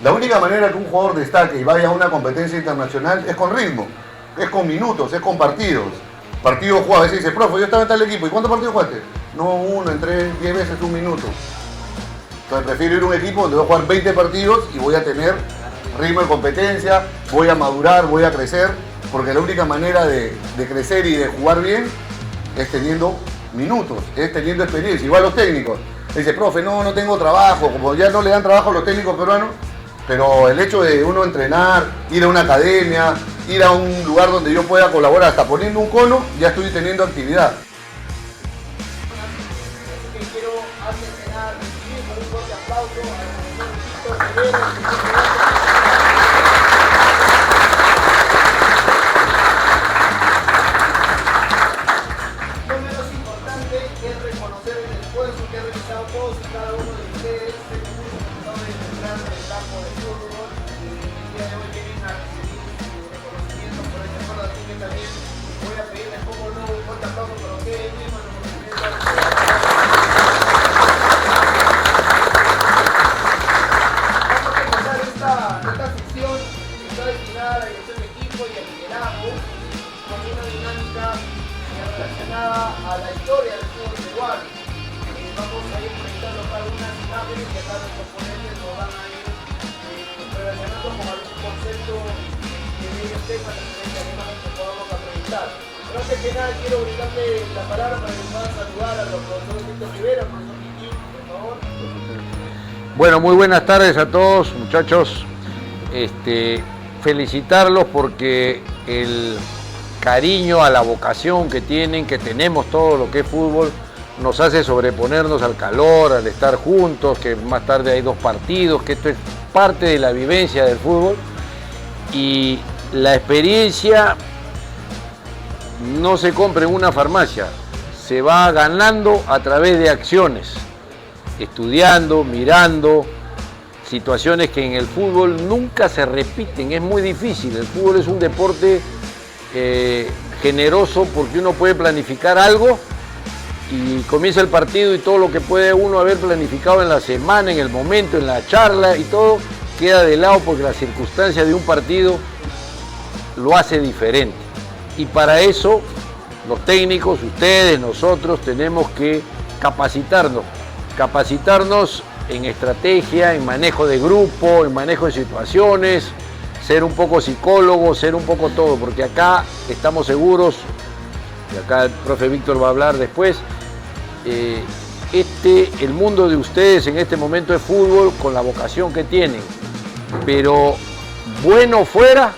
La única manera que un jugador destaque y vaya a una competencia internacional es con ritmo, es con minutos, es con partidos. Partido juega, a veces dice, profe, yo estaba en tal equipo, ¿y cuántos partidos jugaste? No, uno, entré 10 veces, un minuto. Entonces prefiero ir a un equipo donde voy a jugar 20 partidos y voy a tener ritmo de competencia, voy a madurar, voy a crecer, porque la única manera de crecer y de jugar bien es teniendo minutos, es teniendo experiencia. Igual los técnicos. Dice, profe, no tengo trabajo, como ya no le dan trabajo a los técnicos peruanos, pero el hecho de uno entrenar, ir a una academia, ir a un lugar donde yo pueda colaborar, hasta poniendo un cono, ya estoy teniendo actividad. Quiero antes de nada recibir con un fuerte aplauso al profesor Víctor Rivera. Lo menos importante es reconocer el esfuerzo que han realizado todos y cada uno de ustedes, de entrar en el campo de fútbol, y el día de hoy vienen a recibir reconocimiento por este esfuerzo, así que también voy a pedirles como no un fuerte aplauso para ustedes mismos. Esta sección está destinada a la dirección de equipo y al liderazgo, con una dinámica relacionada a la historia del fútbol peruano. Vamos a ir proyectando algunas imágenes que acá nuestros ponentes nos van a ir relacionando con algún concepto que ellos tengan referente a la imagen que podamos proyectar. Pero antes que nada quiero brindarle la palabra para que puedan saludar a los profesores Víctor Rivera, profesor Kiki, por favor. Bueno, muy buenas tardes a todos, muchachos. Felicitarlos porque el cariño a la vocación que tienen, que tenemos todo lo que es fútbol, nos hace sobreponernos al calor, al estar juntos, que más tarde hay 2 partidos, que esto es parte de la vivencia del fútbol. Y la experiencia no se compra en una farmacia, se va ganando a través de acciones, estudiando, mirando, situaciones que en el fútbol nunca se repiten, es muy difícil. El fútbol es un deporte generoso porque uno puede planificar algo y comienza el partido y todo lo que puede uno haber planificado en la semana, en el momento, en la charla y todo, queda de lado porque la circunstancia de un partido lo hace diferente. Y para eso los técnicos, ustedes, nosotros tenemos que capacitarnos en estrategia, en manejo de grupo, en manejo de situaciones, ser un poco psicólogos, ser un poco todo, porque acá estamos seguros, y acá el profe Víctor va a hablar después, el mundo de ustedes en este momento es fútbol con la vocación que tienen, pero bueno fuera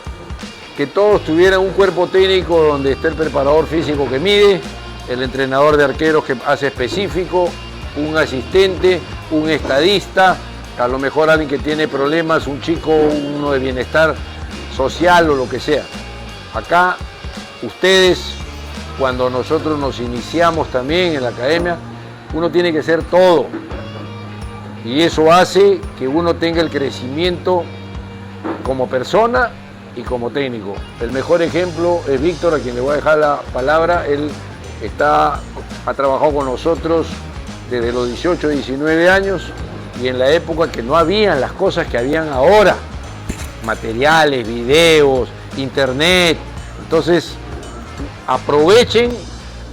que todos tuvieran un cuerpo técnico donde esté el preparador físico que mide, el entrenador de arqueros que hace específico, un asistente, un estadista, a lo mejor alguien que tiene problemas, un chico, uno de bienestar social o lo que sea. Acá ustedes, cuando nosotros nos iniciamos también en la academia, uno tiene que ser todo. Y eso hace que uno tenga el crecimiento como persona y como técnico. El mejor ejemplo es Víctor, a quien le voy a dejar la palabra. Él ha trabajado con nosotros desde los 18, 19 años y en la época que no habían las cosas que habían ahora, materiales, videos, internet. Entonces, aprovechen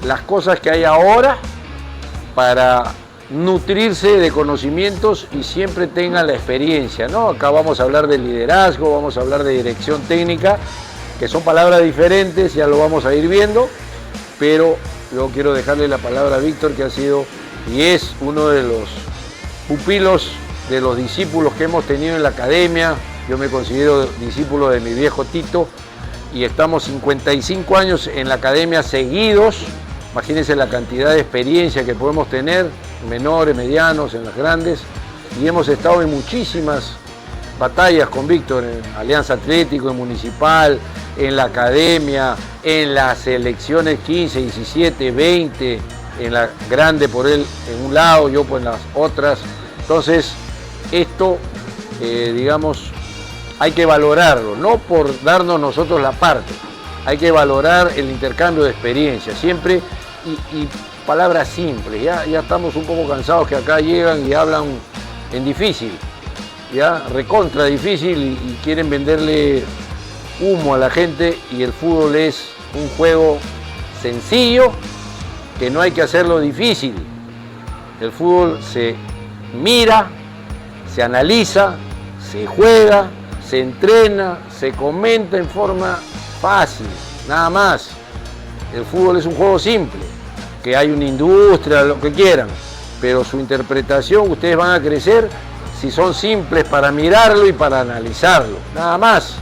las cosas que hay ahora para nutrirse de conocimientos y siempre tengan la experiencia, ¿no? Acá vamos a hablar de liderazgo, vamos a hablar de dirección técnica, que son palabras diferentes, ya lo vamos a ir viendo, pero yo quiero dejarle la palabra a Víctor, que ha sido y es uno de los pupilos, de los discípulos que hemos tenido en la academia. Yo me considero discípulo de mi viejo Tito y estamos 55 años en la academia seguidos. Imagínense la cantidad de experiencia que podemos tener, menores, medianos, en las grandes, y hemos estado en muchísimas batallas con Víctor, en Alianza Atlético, en Municipal, en la academia, en las selecciones 15, 17, 20, en la grande por él en un lado, yo por las otras. Entonces, esto, digamos, hay que valorarlo, no por darnos nosotros la parte, hay que valorar el intercambio de experiencias, siempre, y palabras simples. Ya estamos un poco cansados que acá llegan y hablan en difícil. ya, recontra difícil y quieren venderle humo a la gente, y el fútbol es un juego sencillo que no hay que hacerlo difícil. El fútbol se mira, se analiza, se juega, se entrena, se comenta en forma fácil, nada más. El fútbol es un juego simple, que hay una industria, lo que quieran, pero su interpretación ustedes van a crecer si son simples para mirarlo y para analizarlo, nada más.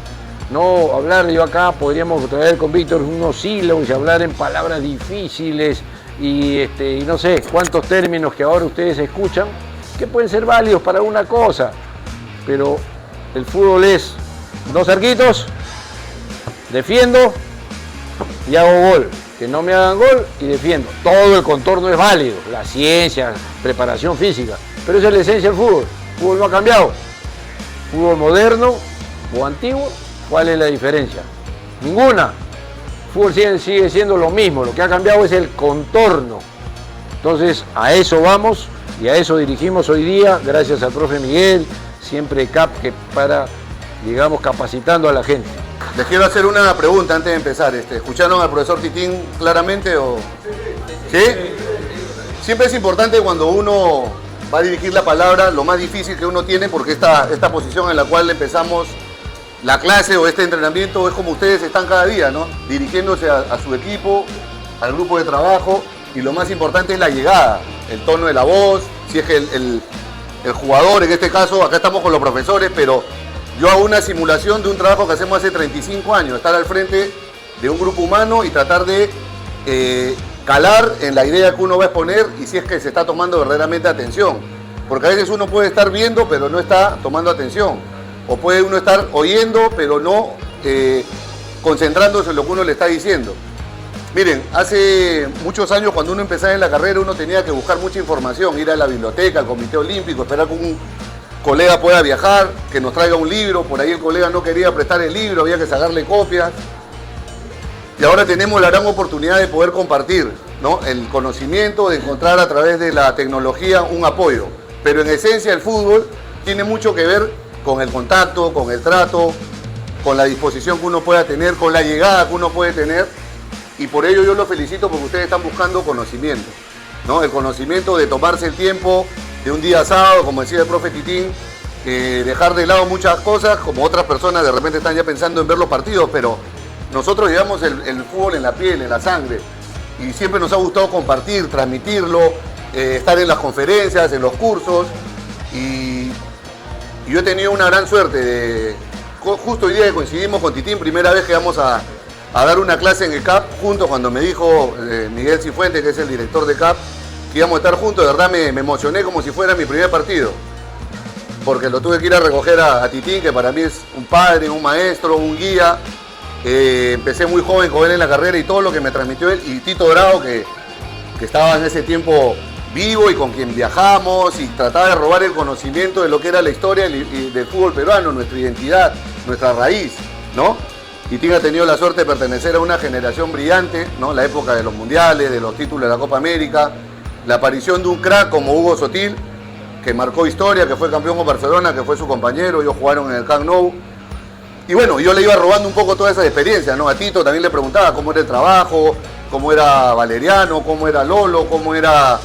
No hablar, yo acá podríamos traer con Víctor unos sílabos y hablar en palabras difíciles y no sé cuántos términos que ahora ustedes escuchan que pueden ser válidos para una cosa, pero el fútbol es 2 arquitos, defiendo y hago gol, que no me hagan gol y defiendo. Todo el contorno es válido, la ciencia, preparación física, pero esa es la esencia del fútbol. El fútbol no ha cambiado. Fútbol moderno o antiguo, ¿cuál es la diferencia? Ninguna. El fútbol sigue siendo lo mismo, lo que ha cambiado es el contorno. Entonces a eso vamos y a eso dirigimos hoy día, gracias al profe Miguel, siempre CAP que para, digamos, capacitando a la gente. Les quiero hacer una pregunta antes de empezar. ¿Escucharon al profesor Titín claramente o...? ¿Sí? Siempre es importante cuando uno va a dirigir la palabra, lo más difícil que uno tiene, porque esta posición en la cual empezamos la clase o este entrenamiento es como ustedes están cada día, ¿no? Dirigiéndose a su equipo, al grupo de trabajo, y lo más importante es la llegada, el tono de la voz, si es que el jugador, en este caso, acá estamos con los profesores, pero yo hago una simulación de un trabajo que hacemos hace 35 años, estar al frente de un grupo humano y tratar de calar en la idea que uno va a exponer y si es que se está tomando verdaderamente atención. Porque a veces uno puede estar viendo pero no está tomando atención. O puede uno estar oyendo pero no concentrándose en lo que uno le está diciendo. Miren, hace muchos años cuando uno empezaba en la carrera uno tenía que buscar mucha información, ir a la biblioteca, al Comité Olímpico, esperar que un colega pueda viajar, que nos traiga un libro, por ahí el colega no quería prestar el libro, había que sacarle copias. Y ahora tenemos la gran oportunidad de poder compartir, ¿no?, el conocimiento, de encontrar a través de la tecnología un apoyo. Pero en esencia el fútbol tiene mucho que ver con el contacto, con el trato, con la disposición que uno pueda tener, con la llegada que uno puede tener. Y por ello yo los felicito porque ustedes están buscando conocimiento, ¿no? El conocimiento de tomarse el tiempo de un día sábado, como decía el profe Titín, dejar de lado muchas cosas, como otras personas de repente están ya pensando en ver los partidos, pero nosotros llevamos el fútbol en la piel, en la sangre, y siempre nos ha gustado compartir, transmitirlo, estar en las conferencias, en los cursos, y yo he tenido una gran suerte. Justo hoy día que coincidimos con Titín, primera vez que vamos a dar una clase en el CAP juntos, cuando me dijo Miguel Cifuentes, que es el director de CAP, que íbamos a estar juntos. De verdad me emocioné como si fuera mi primer partido, porque lo tuve que ir a recoger a Titín, que para mí es un padre, un maestro, un guía. Empecé muy joven con él en la carrera y todo lo que me transmitió él, y Tito Bravo, que estaba en ese tiempo vivo y con quien viajamos y trataba de robar el conocimiento de lo que era la historia del fútbol peruano, nuestra identidad, nuestra raíz, ¿no? Titín ha tenido la suerte de pertenecer a una generación brillante, ¿no? La época de los mundiales, de los títulos de la Copa América, la aparición de un crack como Hugo Sotil, que marcó historia, que fue campeón con Barcelona, que fue su compañero, ellos jugaron en el Camp Nou. Y bueno, yo le iba robando un poco toda esa experiencia, ¿no? A Tito también le preguntaba cómo era el trabajo, cómo era Valeriano, cómo era Lolo, cómo era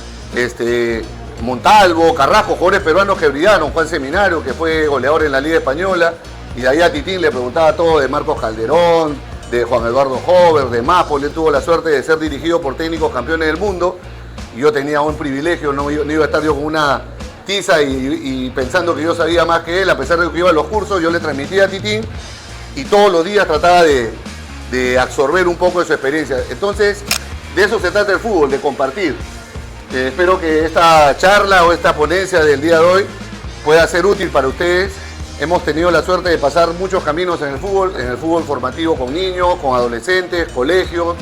Montalvo, Carrasco, jugadores peruanos que brillaron, Juan Seminario, que fue goleador en la Liga Española, y de ahí a Titín le preguntaba todo de Marcos Calderón, de Juan Eduardo Hover, de Mapo. Él tuvo la suerte de ser dirigido por técnicos campeones del mundo, y yo tenía un privilegio, no iba a estar yo con una tiza y pensando que yo sabía más que él. A pesar de que iba a los cursos, yo le transmitía a Titín y todos los días trataba de absorber un poco de su experiencia. Entonces, de eso se trata el fútbol, de compartir. Espero que esta charla o esta ponencia del día de hoy pueda ser útil para ustedes. Hemos tenido la suerte de pasar muchos caminos en el fútbol formativo con niños, con adolescentes, colegios,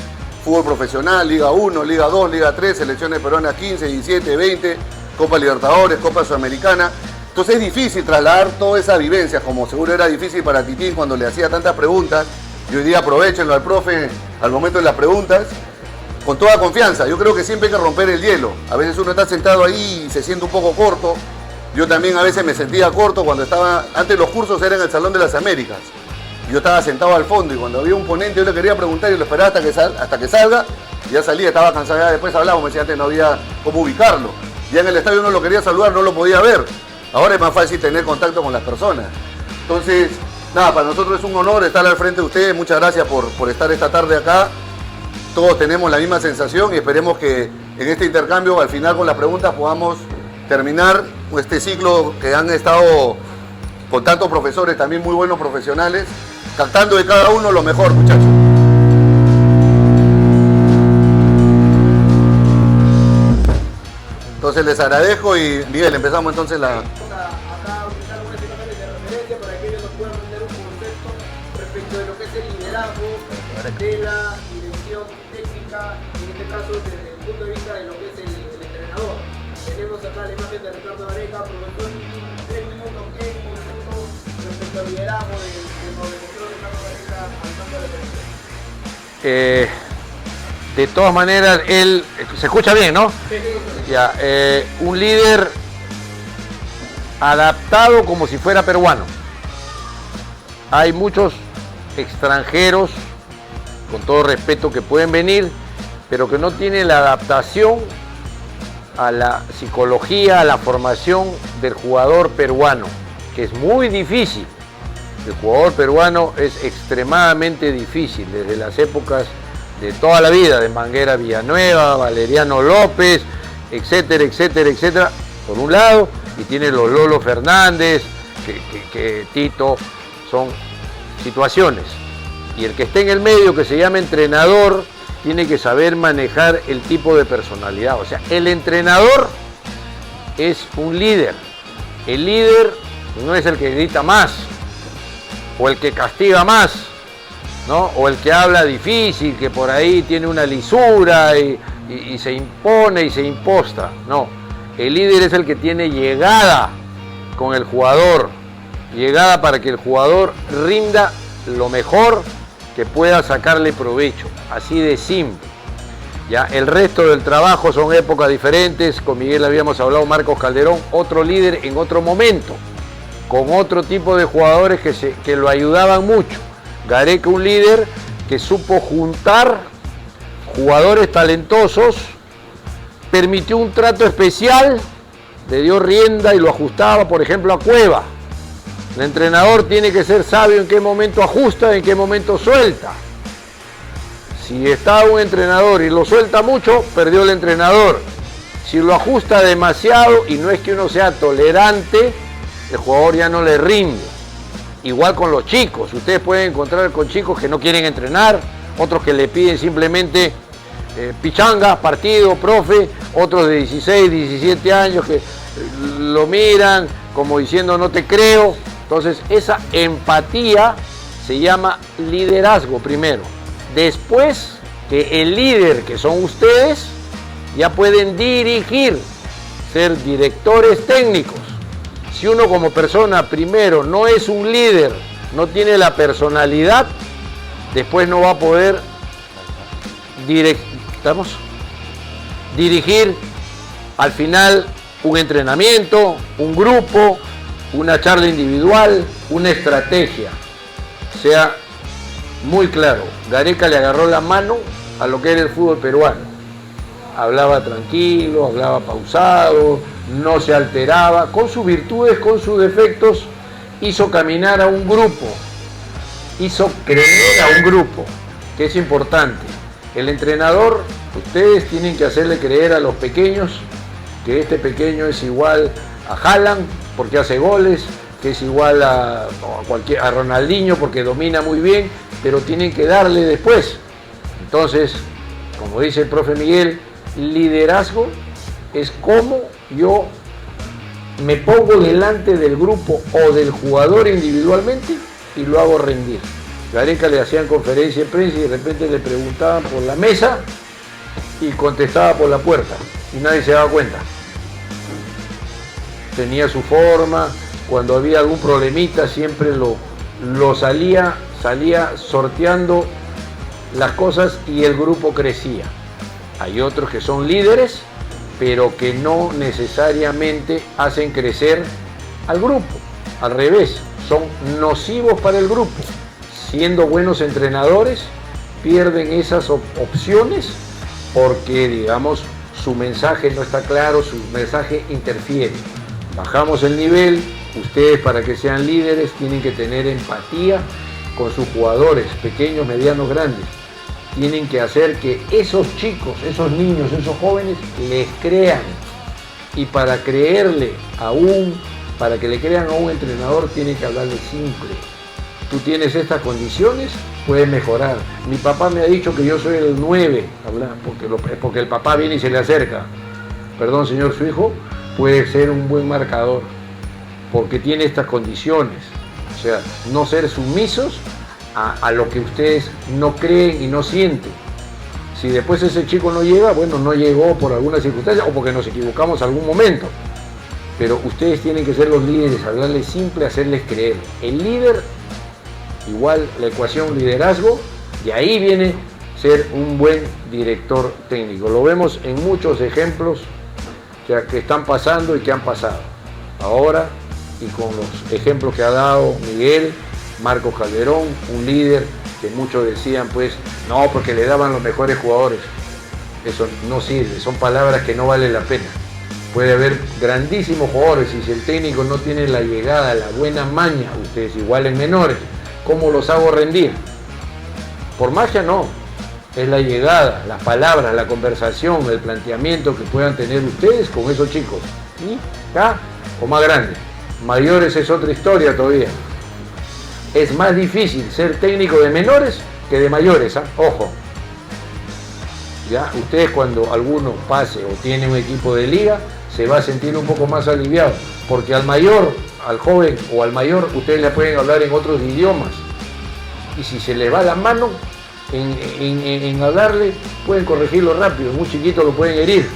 fútbol profesional, Liga 1, Liga 2, Liga 3, selecciones peruanas 15, 17, 20, Copa Libertadores, Copa Sudamericana. Entonces es difícil trasladar toda esa vivencia, como seguro era difícil para Titín cuando le hacía tantas preguntas. Y hoy día aprovechenlo al profe al momento de las preguntas, con toda confianza. Yo creo que siempre hay que romper el hielo. A veces uno está sentado ahí y se siente un poco corto, Yo también a veces me sentía corto cuando estaba, antes los cursos eran en el Salón de las Américas. Yo estaba sentado al fondo y cuando había un ponente yo le quería preguntar y lo esperaba hasta que salga. Ya salía, estaba cansado, ya después hablábamos, me decía antes no había cómo ubicarlo. Ya en el estadio uno lo quería saludar, no lo podía ver. Ahora es más fácil tener contacto con las personas. Entonces, nada, para nosotros es un honor estar al frente de ustedes. Muchas gracias por estar esta tarde acá. Todos tenemos la misma sensación y esperemos que en este intercambio, al final con las preguntas, podamos terminar este ciclo que han estado con tantos profesores, también muy buenos profesionales, captando de cada uno lo mejor, muchachos. Entonces les agradezco y Miguel, empezamos entonces la... Acá utilizar unas imágenes de referencia para que ellos nos puedan brindar un concepto respecto de lo que es el liderazgo de la dirección técnica, en este caso desde el punto de vista de lo que es el entrenador. Tenemos acá la imagen de Ricardo Gareca, profesor en 3 minutos, ¿qué concepto respecto al liderazgo del profesor Ricardo Gareca al mando de la selección? De todas maneras, él se escucha bien, ¿no? Sí. Ya, un líder adaptado como si fuera peruano. Hay muchos extranjeros, con todo respeto, que pueden venir, pero que no tienen la adaptación a la psicología, a la formación del jugador peruano, que es muy difícil. El jugador peruano es extremadamente difícil, desde las épocas de toda la vida, de Manguera Villanueva, Valeriano López, etcétera, etcétera, etcétera, por un lado, y tiene los Lolo Fernández, que Tito, son situaciones. Y el que esté en el medio, que se llama entrenador, tiene que saber manejar el tipo de personalidad. O sea, el entrenador es un líder. El líder no es el que grita más, o el que castiga más, ¿no? O el que habla difícil, que por ahí tiene una lisura y se impone y se imposta. No, el líder es el que tiene llegada con el jugador, llegada para que el jugador rinda lo mejor que pueda sacarle provecho, así de simple. Ya, el resto del trabajo son épocas diferentes. Con Miguel habíamos hablado, Marcos Calderón, otro líder en otro momento, con otro tipo de jugadores que lo ayudaban mucho. Gareca, un líder que supo juntar jugadores talentosos, permitió un trato especial, le dio rienda y lo ajustaba, por ejemplo, a Cueva. El entrenador tiene que ser sabio en qué momento ajusta, en qué momento suelta. Si está un entrenador y lo suelta mucho, perdió el entrenador. Si lo ajusta demasiado, y no es que uno sea tolerante, el jugador ya no le rinde. Igual con los chicos, ustedes pueden encontrar con chicos que no quieren entrenar, otros que le piden simplemente pichanga, partido, profe, otros de 16, 17 años que lo miran como diciendo no te creo. Entonces esa empatía se llama liderazgo primero. Después que el líder, que son ustedes, ya pueden dirigir, ser directores técnicos. Si uno como persona primero no es un líder, no tiene la personalidad, después no va a poder dirigir al final un entrenamiento, un grupo, una charla individual, una estrategia. Sea muy claro, Gareca le agarró la mano a lo que era el fútbol peruano. Hablaba tranquilo, hablaba pausado, no se alteraba, con sus virtudes, con sus defectos, hizo caminar a un grupo, hizo creer a un grupo, que es importante. El entrenador, ustedes tienen que hacerle creer a los pequeños que este pequeño es igual a Haaland porque hace goles, que es igual a Ronaldinho porque domina muy bien, pero tienen que darle después. Entonces, como dice el profe Miguel, liderazgo es cómo yo me pongo delante del grupo o del jugador individualmente y lo hago rendir. Gareca le hacían conferencia de prensa y de repente le preguntaban por la mesa y contestaba por la puerta y nadie se daba cuenta. Tenía su forma, cuando había algún problemita siempre lo salía sorteando las cosas y el grupo crecía. Hay otros que son líderes pero que no necesariamente hacen crecer al grupo. Al revés, son nocivos para el grupo. Siendo buenos entrenadores, pierden esas opciones porque, digamos, su mensaje no está claro, su mensaje interfiere. Bajamos el nivel, ustedes para que sean líderes tienen que tener empatía con sus jugadores, pequeños, medianos, grandes. Tienen que hacer que esos chicos, esos niños, esos jóvenes les crean. Y para creerle para que le crean a un entrenador, tienen que hablarle simple. Tú tienes estas condiciones, puedes mejorar. Mi papá me ha dicho que yo soy el 9, porque el papá viene y se le acerca. Perdón, señor, su hijo puede ser un buen marcador, porque tiene estas condiciones. O sea, no ser sumisos a lo que ustedes no creen y no sienten. Si después ese chico no llega, bueno, no llegó por alguna circunstancia o porque nos equivocamos en algún momento. Pero ustedes tienen que ser los líderes, hablarles simple, hacerles creer. El líder, igual la ecuación liderazgo, y ahí viene ser un buen director técnico. Lo vemos en muchos ejemplos que están pasando y que han pasado. Ahora, y con los ejemplos que ha dado Miguel, Marcos Calderón, un líder que muchos decían, pues, no, porque le daban los mejores jugadores. Eso no sirve, son palabras que no valen la pena. Puede haber grandísimos jugadores y si el técnico no tiene la llegada, la buena maña, ustedes igual en menores, ¿cómo los hago rendir? Por magia no, es la llegada, las palabras, la conversación, el planteamiento que puedan tener ustedes con esos chicos. ¿Y acá o más grandes? Mayores es otra historia todavía. Es más difícil ser técnico de menores que de mayores, ¿eh? Ojo. Ya, ustedes cuando alguno pase o tiene un equipo de liga, se va a sentir un poco más aliviado, porque al mayor, al joven o al mayor, ustedes le pueden hablar en otros idiomas. Y si se le va la mano en hablarle, pueden corregirlo rápido, muy chiquito lo pueden herir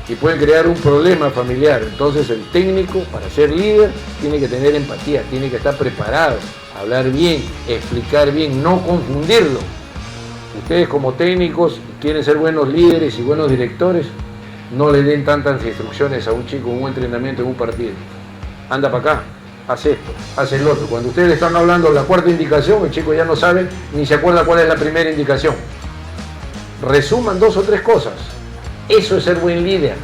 y pueden crear un problema familiar. Entonces el técnico, para ser líder, tiene que tener empatía, tiene que estar preparado, hablar bien, explicar bien, no confundirlo. Ustedes como técnicos quieren ser buenos líderes y buenos directores, no le den tantas instrucciones a un chico en un entrenamiento, en un partido. Anda para acá, haz esto, haz el otro. Cuando ustedes le están hablando la cuarta indicación, el chico ya no sabe ni se acuerda cuál es la primera indicación. Resuman 2 o 3 cosas. Eso es ser buen líder.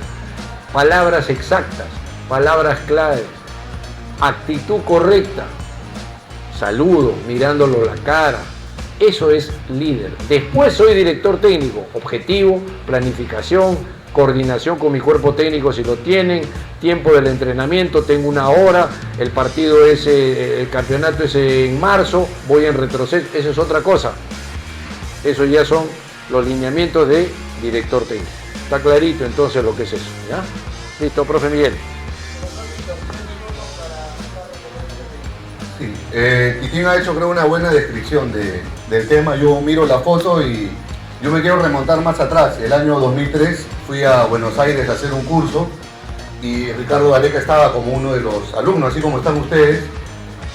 Palabras exactas, palabras claves, actitud correcta, saludo, mirándolo la cara. Eso es líder. Después soy director técnico, objetivo, planificación, coordinación con mi cuerpo técnico si lo tienen, tiempo del entrenamiento, tengo 1 hora, el partido es, el campeonato es en marzo, voy en retroceso, eso es otra cosa. Eso ya son los lineamientos de director técnico. Está clarito entonces lo que es eso, ¿ya? Listo, profe Miguel. Sí, Titín ha hecho creo una buena descripción del tema. Yo miro la foto y yo me quiero remontar más atrás. El año 2003 fui a Buenos Aires a hacer un curso y Ricardo Gareca estaba como uno de los alumnos, así como están ustedes,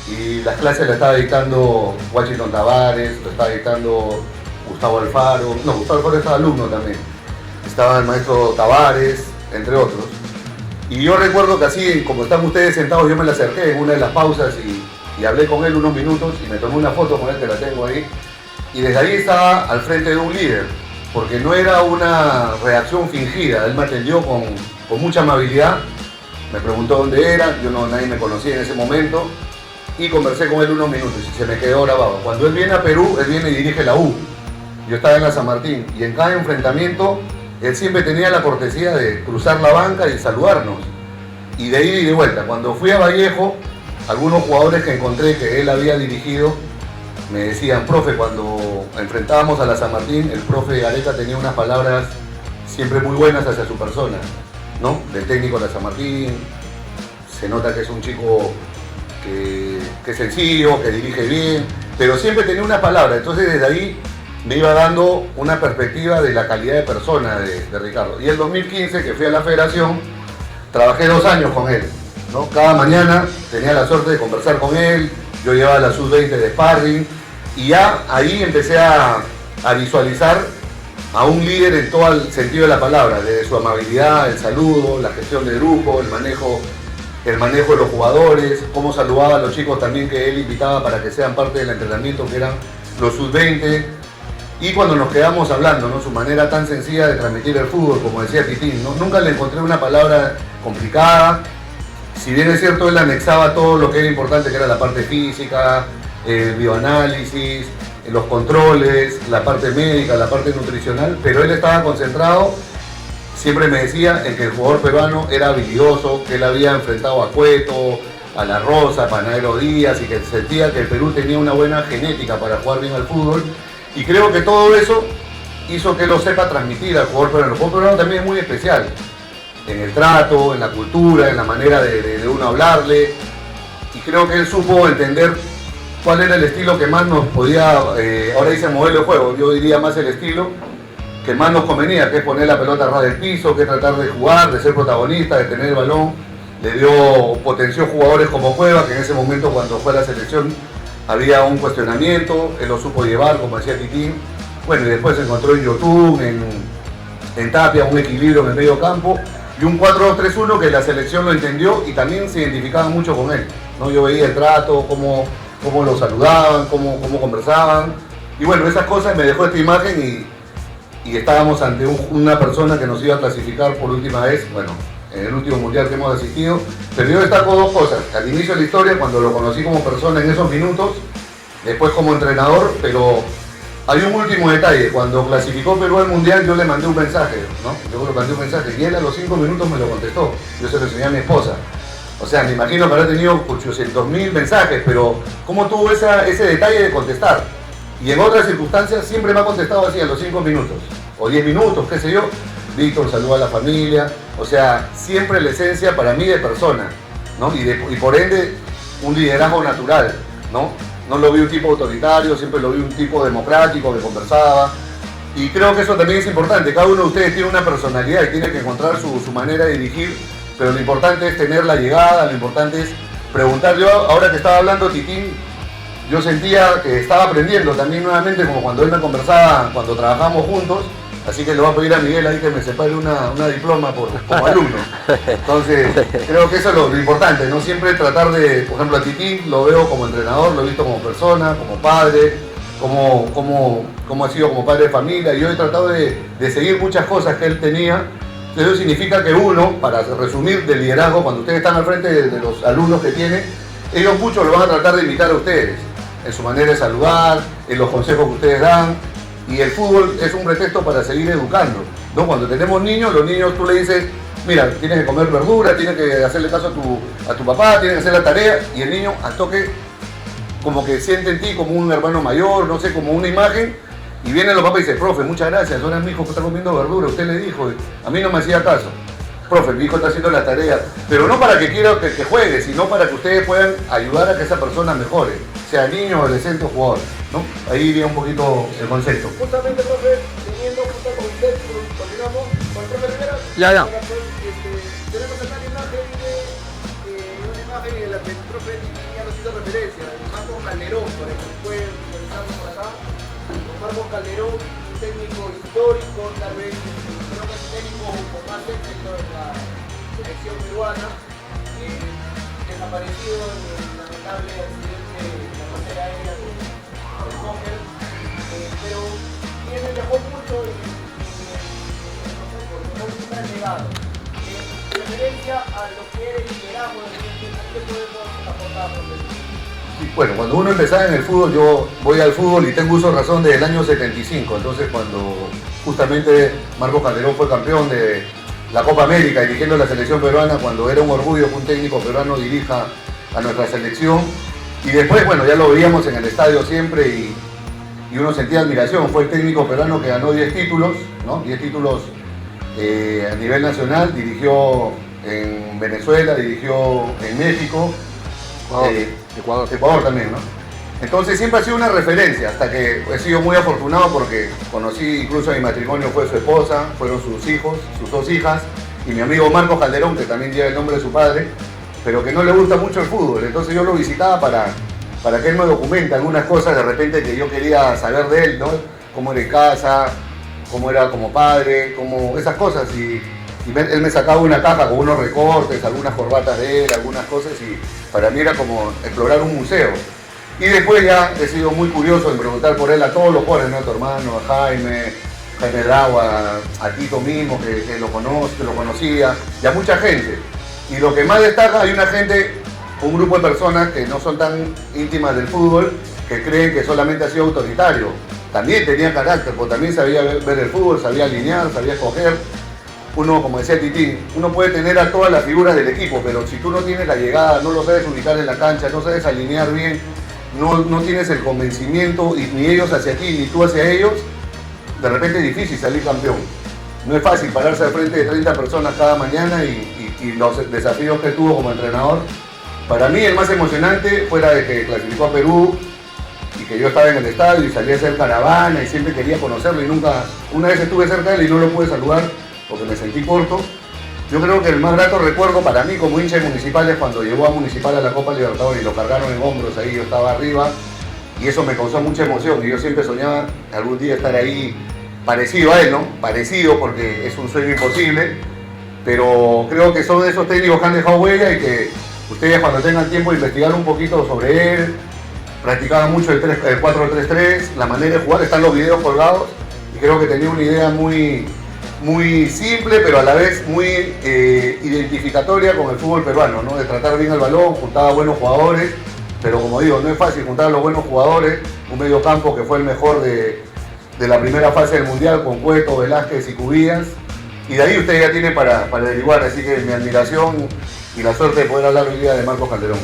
y las clases las estaba dictando Washington Tavares, lo estaba dictando Gustavo Alfaro, no, Gustavo Alfaro estaba alumno también, estaba el maestro Tavares, entre otros. Y yo recuerdo que así, como están ustedes sentados, yo me le acerqué en una de las pausas y hablé con él unos minutos y me tomé una foto con él, que la tengo ahí. Y desde ahí estaba al frente de un líder, porque no era una reacción fingida. Él me atendió con mucha amabilidad, me preguntó dónde era, nadie me conocía en ese momento, y conversé con él unos minutos y se me quedó grabado. Cuando él viene a Perú, él viene y dirige la U. Yo estaba en la San Martín y en cada enfrentamiento él siempre tenía la cortesía de cruzar la banca y saludarnos. Y de ida y de vuelta. Cuando fui a Vallejo, algunos jugadores que encontré que él había dirigido me decían, profe, cuando enfrentábamos a la San Martín, el profe Gareca tenía unas palabras siempre muy buenas hacia su persona, ¿no? Del técnico de la San Martín, se nota que es un chico que es sencillo, que dirige bien, pero siempre tenía unas palabras. Entonces desde ahí me iba dando una perspectiva de la calidad de persona de Ricardo. Y el 2015, que fui a la federación, trabajé 2 años con él, ¿no? Cada mañana tenía la suerte de conversar con él, yo llevaba la sub-20 de sparring, y ya ahí empecé a visualizar a un líder en todo el sentido de la palabra, de su amabilidad, el saludo, la gestión de grupo, el manejo de los jugadores, cómo saludaba a los chicos también que él invitaba para que sean parte del entrenamiento, que eran los sub-20. Y cuando nos quedamos hablando, ¿no? Su manera tan sencilla de transmitir el fútbol, como decía Titín, ¿no? Nunca le encontré una palabra complicada. Si bien es cierto, él anexaba todo lo que era importante, que era la parte física, el bioanálisis, los controles, la parte médica, la parte nutricional, pero él estaba concentrado, siempre me decía, en que el jugador peruano era habilidoso, que él había enfrentado a Cueto, a La Rosa, a Panadero Díaz, y que sentía que el Perú tenía una buena genética para jugar bien al fútbol. Y creo que todo eso hizo que lo sepa transmitir al jugador peruano. El jugador peruano también es muy especial, en el trato, en la cultura, en la manera de uno hablarle. Y creo que él supo entender cuál era el estilo que más nos podía, ahora dice modelo de juego, yo diría más el estilo que más nos convenía, que es poner la pelota a ras del piso, que es tratar de jugar, de ser protagonista, de tener el balón. Potenció jugadores como Cueva, que en ese momento cuando fue a la selección había un cuestionamiento, él lo supo llevar, como decía Titín. Bueno, y después se encontró en Yotun, en Tapia, un equilibrio en el medio campo, y un 4-2-3-1 que la selección lo entendió y también se identificaban mucho con él, ¿no? Yo veía el trato, cómo lo saludaban, cómo conversaban, y bueno, esas cosas me dejó esta imagen y estábamos ante una persona que nos iba a clasificar por última vez, bueno, en el último mundial que hemos asistido. Pero yo destaco dos cosas: al inicio de la historia, cuando lo conocí como persona en esos minutos, después como entrenador, pero hay un último detalle: cuando clasificó Perú al mundial yo le mandé un mensaje, ¿no? Yo le mandé un mensaje y él a los 5 minutos me lo contestó, yo se lo enseñé a mi esposa. O sea, me imagino que habrá tenido 800.000 mensajes, pero ¿cómo tuvo ese detalle de contestar? Y en otras circunstancias siempre me ha contestado así, a los 5 minutos, o 10 minutos, qué sé yo. Víctor, saluda a la familia, o sea, siempre la esencia para mí de persona, ¿no? Y por ende, un liderazgo natural, ¿no? No lo vi un tipo autoritario, siempre lo vi un tipo democrático que conversaba. Y creo que eso también es importante. Cada uno de ustedes tiene una personalidad y tiene que encontrar su manera de dirigir, pero lo importante es tener la llegada, lo importante es preguntar. Yo, ahora que estaba hablando Titín, yo sentía que estaba aprendiendo también nuevamente, como cuando él me conversaba, cuando trabajamos juntos. Así que le voy a pedir a Miguel ahí que me separe una diploma como alumno. Entonces, creo que eso es lo importante, ¿no? Siempre tratar de, por ejemplo, a Titín lo veo como entrenador, lo he visto como persona, como padre, como ha sido como padre de familia. Yo he tratado de seguir muchas cosas que él tenía. Eso significa que uno, para resumir, de liderazgo, cuando ustedes están al frente de los alumnos que tienen, ellos muchos lo van a tratar de imitar a ustedes, en su manera de saludar, en los consejos que ustedes dan. Y el fútbol es un pretexto para seguir educando, ¿no? Cuando tenemos niños, los niños tú le dices, mira, tienes que comer verdura, tienes que hacerle caso a tu papá, tienes que hacer la tarea, y el niño al toque como que siente en ti como un hermano mayor, no sé, como una imagen, y viene los papás y dice, profe, muchas gracias, ahora mi hijo está comiendo verdura, usted le dijo, a mí no me hacía caso. Profe, mi hijo está haciendo la tarea, pero no para que quiera que juegue, sino para que ustedes puedan ayudar a que esa persona mejore, sea niño, adolescente o jugador, ¿no? Ahí iría un poquito el concepto. Justamente, profe, teniendo justo con usted, continuamos con el profe Rivera. Ya. Tenemos acá una imagen en la que el profe ya nos hizo referencia, el Marcos Calderón, para que pueden visualizarlo por acá. Marcos Calderón, un técnico histórico, tal vez, creo que es un técnico con más éxito en la selección peruana, desaparecido en el lamentable accidente de la bandera aérea del soccer, pero tiene dejó mucho por un gran legado. En referencia a lo que era el liderazgo del ¿qué podemos aportar, profesor? Sí, bueno, cuando uno empezaba en el fútbol, yo voy al fútbol y tengo uso de razón desde el año 75, entonces cuando justamente Marcos Calderón fue campeón de la Copa América dirigiendo la selección peruana, cuando era un orgullo que un técnico peruano dirija a nuestra selección, y después, bueno, ya lo veíamos en el estadio siempre y uno sentía admiración. Fue el técnico peruano que ganó 10 títulos, ¿no? 10 títulos a nivel nacional, dirigió en Venezuela, dirigió en México, Ecuador también, ¿no? Entonces siempre ha sido una referencia, hasta que he sido muy afortunado porque conocí, incluso en mi matrimonio fue su esposa, fueron sus hijos, sus 2 hijas, y mi amigo Marcos Calderón, que también lleva el nombre de su padre, pero que no le gusta mucho el fútbol. Entonces yo lo visitaba para que él me documente algunas cosas de repente que yo quería saber de él, ¿no? Cómo era en casa, cómo era como padre, como esas cosas. Y él me sacaba una caja con unos recortes, algunas corbatas de él, algunas cosas, y para mí era como explorar un museo. Y después ya he sido muy curioso en preguntar por él a todos los jugadores, ¿no? A tu hermano, a Jaime Dragua, a Tito mismo, que lo conocía, y a mucha gente. Y lo que más destaca, hay una gente, un grupo de personas que no son tan íntimas del fútbol, que creen que solamente ha sido autoritario. También tenía carácter, porque también sabía ver el fútbol, sabía alinear, sabía escoger. Uno, como decía Titín, uno puede tener a todas las figuras del equipo, pero si tú no tienes la llegada, no lo sabes ubicar en la cancha, no sabes alinear bien, no tienes el convencimiento, y ni ellos hacia ti, ni tú hacia ellos, de repente es difícil salir campeón. No es fácil pararse al frente de 30 personas cada mañana y los desafíos que tuvo como entrenador. Para mí el más emocionante fuera de que clasificó a Perú y que yo estaba en el estadio y salí a hacer caravana y siempre quería conocerlo y nunca, una vez estuve cerca de él y no lo pude saludar porque me sentí corto. Yo creo que el más grato recuerdo para mí como hincha de Municipal es cuando llegó a Municipal a la Copa Libertadores y lo cargaron en hombros ahí, yo estaba arriba y eso me causó mucha emoción y yo siempre soñaba algún día estar ahí parecido a él, ¿no? Parecido porque es un sueño imposible, pero creo que son de esos técnicos que han dejado huella y que ustedes cuando tengan tiempo de investigar un poquito sobre él, practicaba mucho el 4-3-3, la manera de jugar, están los videos colgados y creo que tenía una idea muy simple, pero a la vez muy identificatoria con el fútbol peruano, ¿no? De tratar bien el balón, juntaba buenos jugadores, pero como digo, no es fácil juntar a los buenos jugadores, un mediocampo que fue el mejor de la primera fase del Mundial con Cueto, Velázquez y Cubillas, y de ahí usted ya tiene para averiguar, así que mi admiración y la suerte de poder hablar hoy día de Marcos Calderón.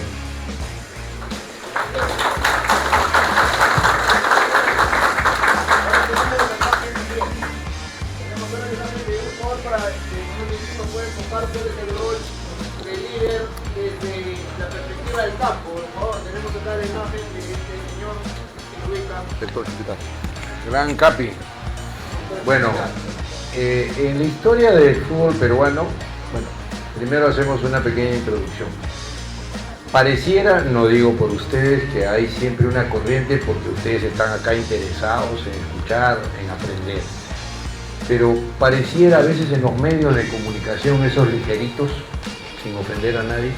Del campo, por favor, tenemos acá la imagen de este señor que lo ubica. Gran Capi. Bueno, en la historia del fútbol peruano, bueno, primero hacemos una pequeña introducción. Pareciera, no digo por ustedes, que hay siempre una corriente porque ustedes están acá interesados en escuchar, en aprender. Pero pareciera a veces en los medios de comunicación, esos ligeritos, sin ofender a nadie,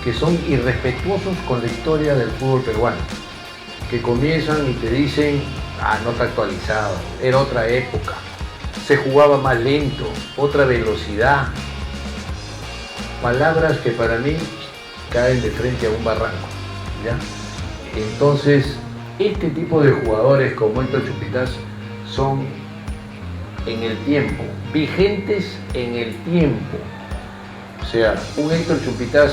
que son irrespetuosos con la historia del fútbol peruano, que comienzan y te dicen, no está actualizado, era otra época, se jugaba más lento, otra velocidad, palabras que para mí caen de frente a un barranco, ¿ya? Entonces, este tipo de jugadores como Héctor Chupitaz son en el tiempo, vigentes en el tiempo. O sea, un Héctor Chupitaz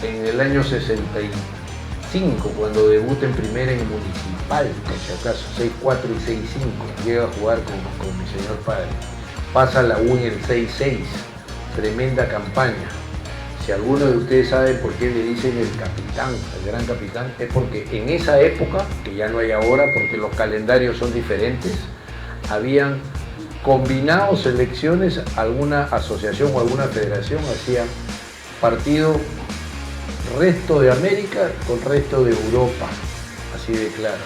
en el año 65, cuando debuta en primera en Municipal, por si acaso, 6-4 y 6-5, llega a jugar con mi señor padre. Pasa la U en el 6-6, tremenda campaña. Si alguno de ustedes sabe por qué le dicen el capitán, el gran capitán, es porque en esa época, que ya no hay ahora porque los calendarios son diferentes, habían combinado selecciones, alguna asociación o alguna federación hacía partido resto de América con resto de Europa, así de claro,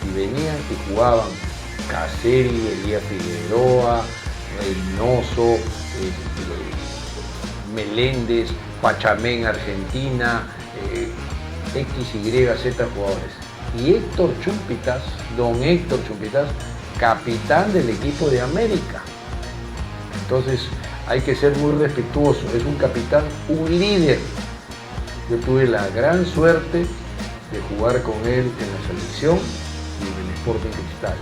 y venían y jugaban Caseri, Elías Figueroa, Reynoso, Meléndez, Pachamén Argentina, X, Y, Z jugadores. Y Héctor Chupitaz, don Héctor Chupitaz, capitán del equipo de América. Entonces hay que ser muy respetuoso, es un capitán, un líder. Yo tuve la gran suerte de jugar con él en la selección y en el Sporting Cristal.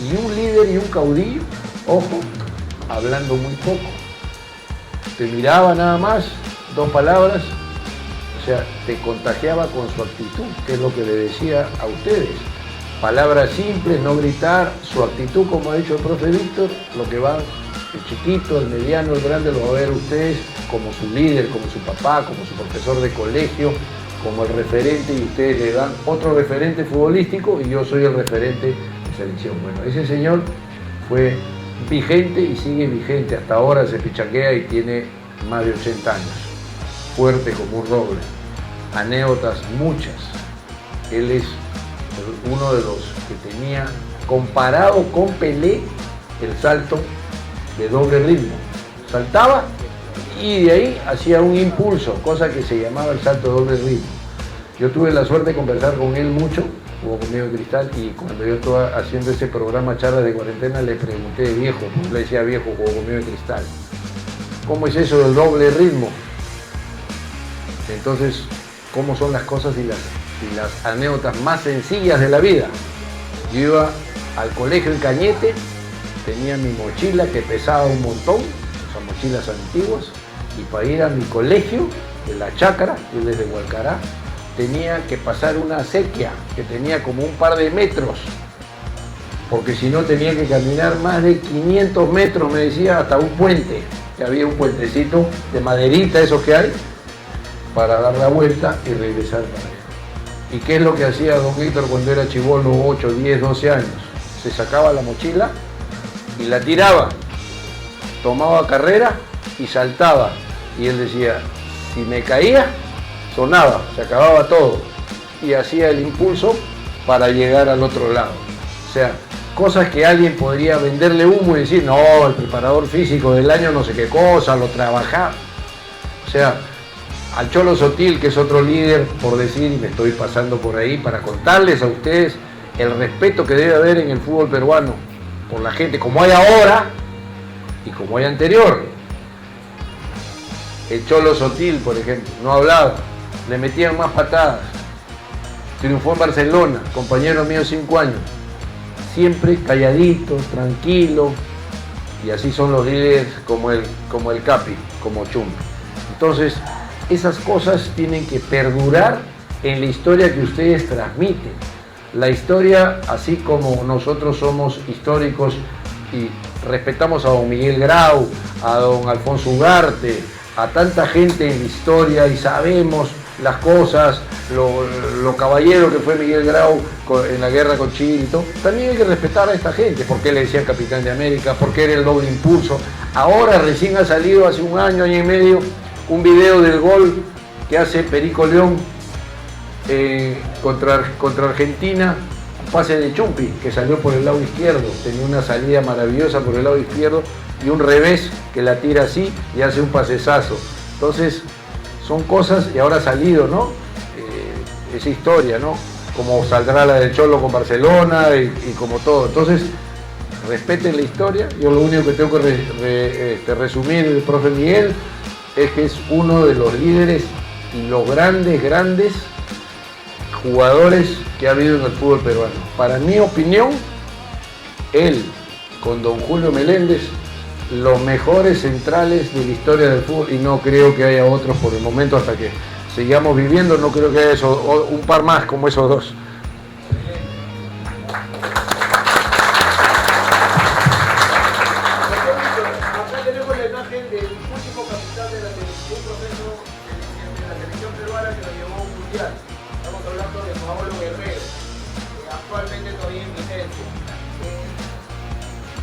Y un líder y un caudillo, ojo, hablando muy poco. Te miraba nada más, 2 palabras, o sea, te contagiaba con su actitud, que es lo que le decía a ustedes. Palabras simples, no gritar, su actitud, como ha dicho el profe Víctor, lo que va, el chiquito, el mediano, el grande, lo va a ver ustedes como su líder, como su papá, como su profesor de colegio, como el referente, y ustedes le dan otro referente futbolístico y yo soy el referente de selección. Bueno, ese señor fue vigente y sigue vigente, hasta ahora se pichanguea y tiene más de 80 años, fuerte como un roble, anécdotas muchas. Él es uno de los que tenía, comparado con Pelé, el salto de doble ritmo. Saltaba y de ahí hacía un impulso, cosa que se llamaba el salto de doble ritmo. Yo tuve la suerte de conversar con él mucho, jugó conmigo en Cristal, y cuando yo estaba haciendo ese programa Charlas de Cuarentena le pregunté de viejo, le decía viejo, jugó conmigo en Cristal, ¿cómo es eso del doble ritmo? Entonces, ¿cómo son las cosas y las anécdotas más sencillas de la vida? Yo iba al colegio en Cañete, tenía mi mochila que pesaba un montón, esas mochilas antiguas, y para ir a mi colegio de la Chácara, yo desde Hualcará, tenía que pasar una acequia que tenía como un par de metros, porque si no tenía que caminar más de 500 metros, me decía, hasta un puente, que había un puentecito de maderita, esos que hay, para dar la vuelta y regresar para allá. ¿Y qué es lo que hacía don Víctor cuando era chibolo, 8, 10, 12 años? Se sacaba la mochila y la tiraba, tomaba carrera y saltaba. Y él decía, si me caía, sonaba, se acababa todo. Y hacía el impulso para llegar al otro lado. O sea, cosas que alguien podría venderle humo y decir, no, el preparador físico del año no sé qué cosa, lo trabajaba. O sea, al Cholo Sotil, que es otro líder, por decir, y me estoy pasando por ahí para contarles a ustedes el respeto que debe haber en el fútbol peruano por la gente, como hay ahora y como hay anterior. El Cholo Sotil, por ejemplo, no hablaba, le metían más patadas. Triunfó en Barcelona, compañero mío 5 años, siempre calladito, tranquilo, y así son los líderes como el Capi, como Chumpi. Entonces, esas cosas tienen que perdurar en la historia que ustedes transmiten. La historia, así como nosotros somos históricos y respetamos a don Miguel Grau, a don Alfonso Ugarte, a tanta gente en la historia y sabemos las cosas, lo caballero que fue Miguel Grau en la guerra con Chile y todo, también hay que respetar a esta gente, porque le decían capitán de América, porque era el doble impulso. Ahora recién ha salido hace un año y medio un video del gol que hace Perico León contra Argentina, un pase de Chumpi que salió por el lado izquierdo, tenía una salida maravillosa por el lado izquierdo y un revés que la tira así y hace un pasesazo. Entonces son cosas, y ahora ha salido, ¿no? Esa historia, ¿no? Como saldrá la del Cholo con Barcelona y como todo. Entonces, respeten la historia. Yo lo único que tengo que resumir del profe Miguel es que es uno de los líderes y los grandes jugadores que ha habido en el fútbol peruano. Para mi opinión, él con don Julio Meléndez, los mejores centrales de la historia del fútbol, y no creo que haya otros por el momento, hasta que sigamos viviendo, no creo que haya eso, un par más como esos dos.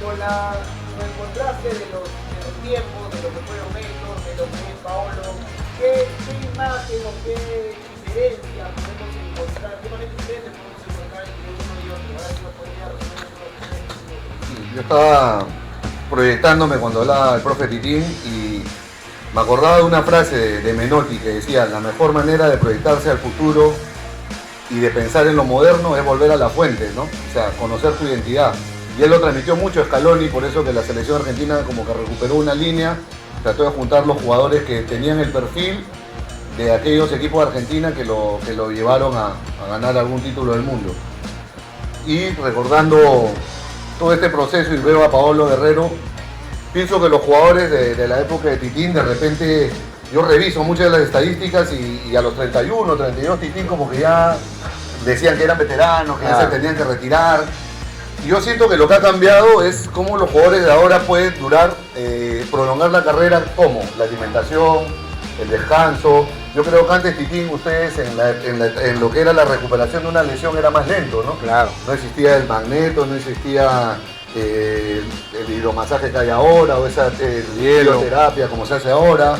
Con el contraste de los tiempos, de lo que fueron ellos, de lo que es Paolo, ¿qué imagen o qué diferencia podemos encontrar? ¿Qué manera diferente podemos encontrar entre uno y otro? A ver si nos podría resolver. Yo estaba proyectándome cuando hablaba el profe Titín y me acordaba de una frase de Menotti que decía: la mejor manera de proyectarse al futuro y de pensar en lo moderno es volver a la fuente, ¿no? O sea, conocer tu identidad. Y él lo transmitió mucho a Scaloni, por eso que la selección argentina como que recuperó una línea, trató de juntar los jugadores que tenían el perfil de aquellos equipos de Argentina que lo llevaron a ganar algún título del mundo. Y recordando todo este proceso y veo a Paolo Guerrero, pienso que los jugadores de la época de Titín, de repente, yo reviso muchas de las estadísticas y a los 31, 32 Titín como que ya decían que eran veteranos, que ya se tenían que retirar. Y yo siento que lo que ha cambiado es cómo los jugadores de ahora pueden prolongar la carrera, como la alimentación, el descanso. Yo creo que antes, Titín, ustedes en lo que era la recuperación de una lesión era más lento, ¿no? Claro. No existía el magneto, no existía el hidromasaje que hay ahora, o esa hidroterapia como se hace ahora.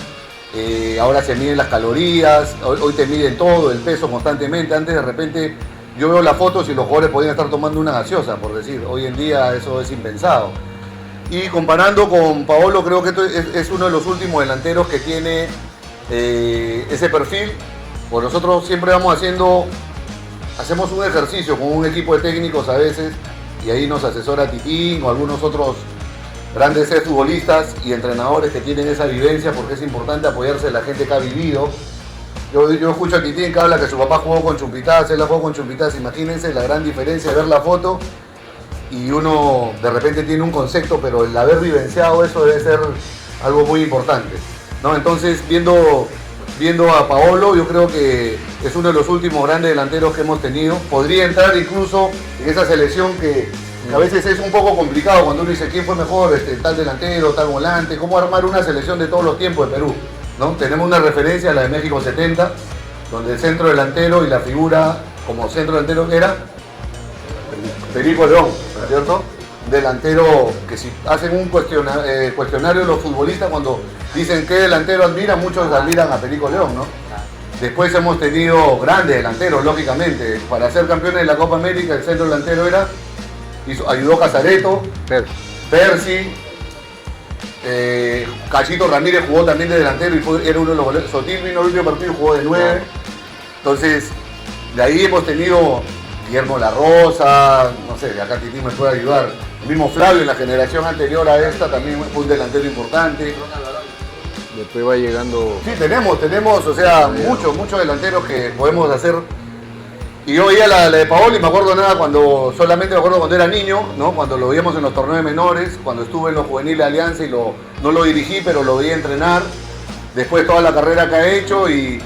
Ahora se miden las calorías, hoy te miden todo, el peso constantemente. Antes de repente yo veo las fotos y los jugadores podían estar tomando una gaseosa, por decir. Hoy en día eso es impensado. Y comparando con Paolo, creo que es uno de los últimos delanteros que tiene ese perfil. Pues nosotros siempre hacemos un ejercicio con un equipo de técnicos a veces, y ahí nos asesora Titín o algunos otros grandes futbolistas y entrenadores que tienen esa vivencia, porque es importante apoyarse de la gente que ha vivido. Yo escucho a Titín que habla que su papá jugó con Chumpitaz, él la jugó con Chumpitaz. Imagínense la gran diferencia de ver la foto y uno de repente tiene un concepto, pero el haber vivenciado eso debe ser algo muy importante, ¿no? Entonces, viendo a Paolo, yo creo que es uno de los últimos grandes delanteros que hemos tenido. Podría entrar incluso en esa selección que a veces es un poco complicado cuando uno dice quién fue mejor, tal delantero, tal volante, cómo armar una selección de todos los tiempos de Perú, ¿no? Tenemos una referencia, la de México 70, donde el centro delantero y la figura como centro delantero era Perico León, ¿no es cierto? Delantero que si hacen un cuestionario los futbolistas cuando dicen qué delantero admiran, muchos admiran a Perico León, ¿no? Después hemos tenido grandes delanteros, lógicamente. Para ser campeones de la Copa América, el centro delantero ayudó Casareto, Percy, Cachito Ramírez jugó también de delantero y era uno de los goleadores. Sotil vino el último partido y jugó de 9. Entonces, de ahí hemos tenido Guillermo La Rosa, no sé, de acá Titi me puede ayudar. El mismo Flavio, en la generación anterior a esta, también fue un delantero importante. Después va llegando... Sí, tenemos, o sea, muchos delanteros que podemos hacer. Y yo veía la de Paolo y me acuerdo solamente me acuerdo cuando era niño, ¿no? Cuando lo veíamos en los torneos menores, cuando estuve en los juveniles de Alianza y no lo dirigí, pero lo veía entrenar. Después toda la carrera que ha hecho y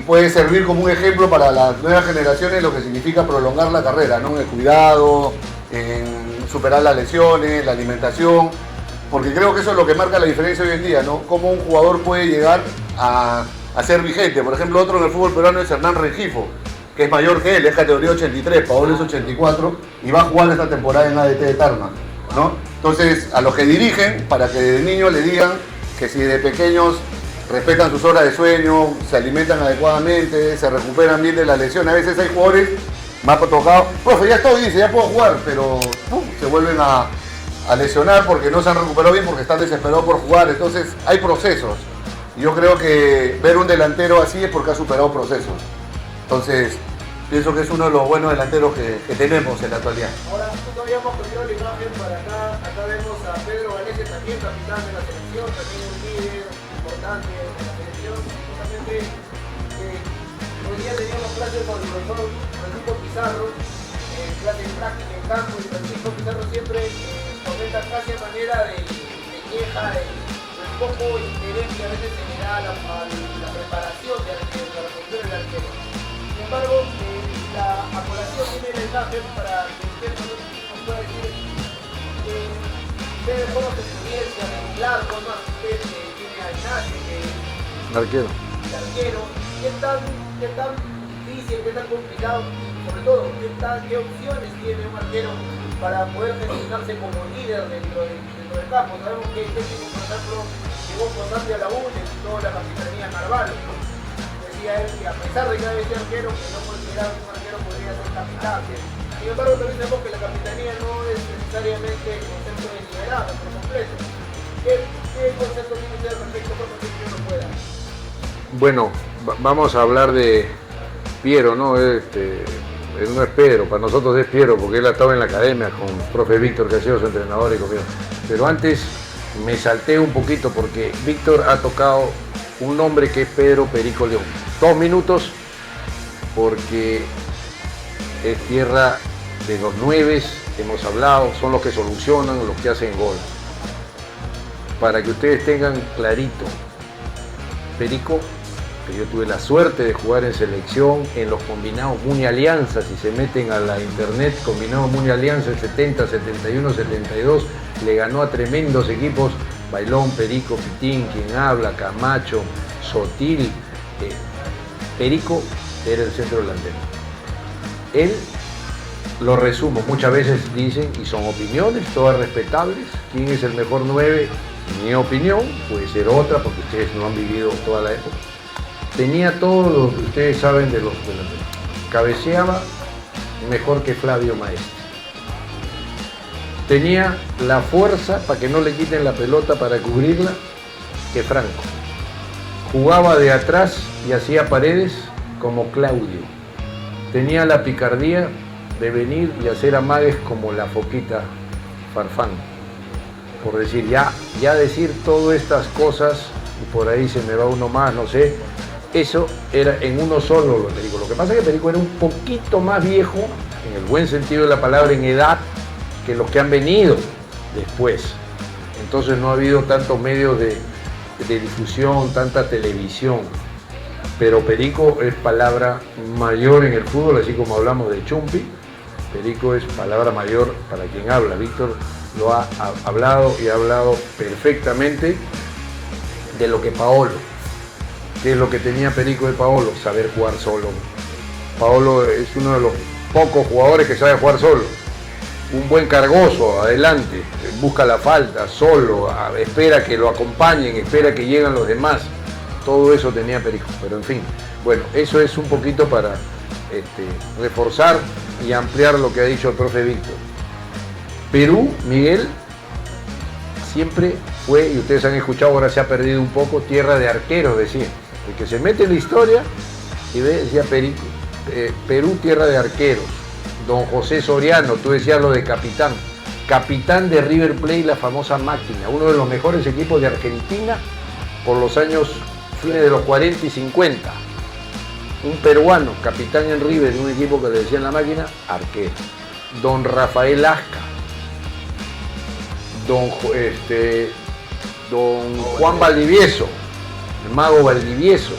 puede servir como un ejemplo para las nuevas generaciones lo que significa prolongar la carrera, ¿no? El cuidado, en superar las lesiones, la alimentación, porque creo que eso es lo que marca la diferencia hoy en día, ¿no? Cómo un jugador puede llegar a ser vigente. Por ejemplo, otro en el fútbol peruano es Hernán Rengifo, que es mayor que él, es categoría 83, Paolo es 84 y va a jugar esta temporada en ADT de Tarma, ¿no? Entonces, a los que dirigen, para que de niños le digan que si de pequeños respetan sus horas de sueño, se alimentan adecuadamente, se recuperan bien de la lesión. A veces hay jugadores más tocados, profe, ya estoy, dice, ya puedo jugar, pero se vuelven a lesionar porque no se han recuperado bien, porque están desesperados por jugar. Entonces hay procesos. Y yo creo que ver un delantero así es porque ha superado procesos. Entonces, pienso que es uno de los buenos delanteros que tenemos en la actualidad. Ahora, justo habíamos pedido la imagen para acá. Acá vemos a Pedro Galese también, capitán de la selección, también un líder importante de la selección. Justamente, hoy día teníamos clases con el profesor Francisco Pizarro, clases prácticas en campo, y Francisco Pizarro siempre comenta casi a manera de queja, de poco interés que a veces se le da a la preparación de arquero, a la función del arquero. Sin embargo, la colación tiene la imagen para que usted nos pueda decir ustedes cómo se experiencia regular, con más usted que tiene a Ignacio, que es Arquero. el arquero, qué tan difícil, qué tan complicado, sobre todo, qué opciones tiene un arquero para poder gestionarse como líder dentro del campo. Sabemos que el técnico, por ejemplo, llegó constante a la U, le quitó la capitanía a Carvalho. Decía él que a pesar de que era ese arquero, que no consideraba que un arquero podría ser capitán. Sin embargo, también sabemos que la capitanía no es necesariamente el concepto de liderazgo por completo. ¿Qué concepto tiene usted al respecto? ¿Cómo que uno pueda? Bueno, vamos a hablar de Piero, ¿no? No es Pedro, para nosotros es Piero, porque él ha estado en la academia con el profe Víctor, que ha sido su entrenador y conmigo. Pero antes me salté un poquito porque Víctor ha tocado un nombre que es Pedro Perico León. 2 minutos, porque es tierra de los 9, hemos hablado, son los que solucionan, los que hacen gol. Para que ustedes tengan clarito, Perico, que yo tuve la suerte de jugar en selección, en los combinados Muni Alianza, si se meten a la internet, combinados Muni Alianza, el 70, 71, 72, le ganó a tremendos equipos, Bailón, Perico, Pitín, quien habla, Camacho, Sotil. Perico era el centro delantero. Él, lo resumo, muchas veces dicen, y son opiniones, todas respetables, quién es el mejor 9, mi opinión, puede ser otra, porque ustedes no han vivido toda la época. Tenía todo lo que ustedes saben de los delanteros. Cabeceaba mejor que Flavio Maestre. Tenía la fuerza para que no le quiten la pelota para cubrirla que Franco. Jugaba de atrás y hacía paredes como Claudio. Tenía la picardía de venir y hacer amagues como la foquita Farfán. Por decir, ya decir todas estas cosas, y por ahí se me va uno más, no sé, eso era en uno solo lo Perico. Lo que pasa es que Perico era un poquito más viejo, en el buen sentido de la palabra, en edad, que los que han venido después. Entonces no ha habido tantos medios de difusión, tanta televisión. Pero Perico es palabra mayor en el fútbol, así como hablamos de Chumpi. Perico es palabra mayor para quien habla. Víctor lo ha hablado y ha hablado perfectamente de lo que Paolo. ¿Qué es lo que tenía Perico de Paolo? Saber jugar solo. Paolo es uno de los pocos jugadores que sabe jugar solo. Un buen cargoso, adelante, busca la falta, solo, espera que lo acompañen, espera que lleguen los demás. Todo eso tenía Perico, pero en fin. Bueno, eso es un poquito para reforzar y ampliar lo que ha dicho el profe Víctor. Perú, Miguel, siempre fue, y ustedes han escuchado, ahora se ha perdido un poco, tierra de arqueros, decía. El que se mete en la historia y ve, decía Perico, Perú, tierra de arqueros. Don José Soriano, tú decías lo de capitán. Capitán de River Plate, la famosa máquina, uno de los mejores equipos de Argentina por los años fines de los 40 y 50. Un peruano, capitán en River de un equipo que le decían la máquina, arquero. Don Rafael Asca. Don Juan Valdivieso, el mago Valdivieso,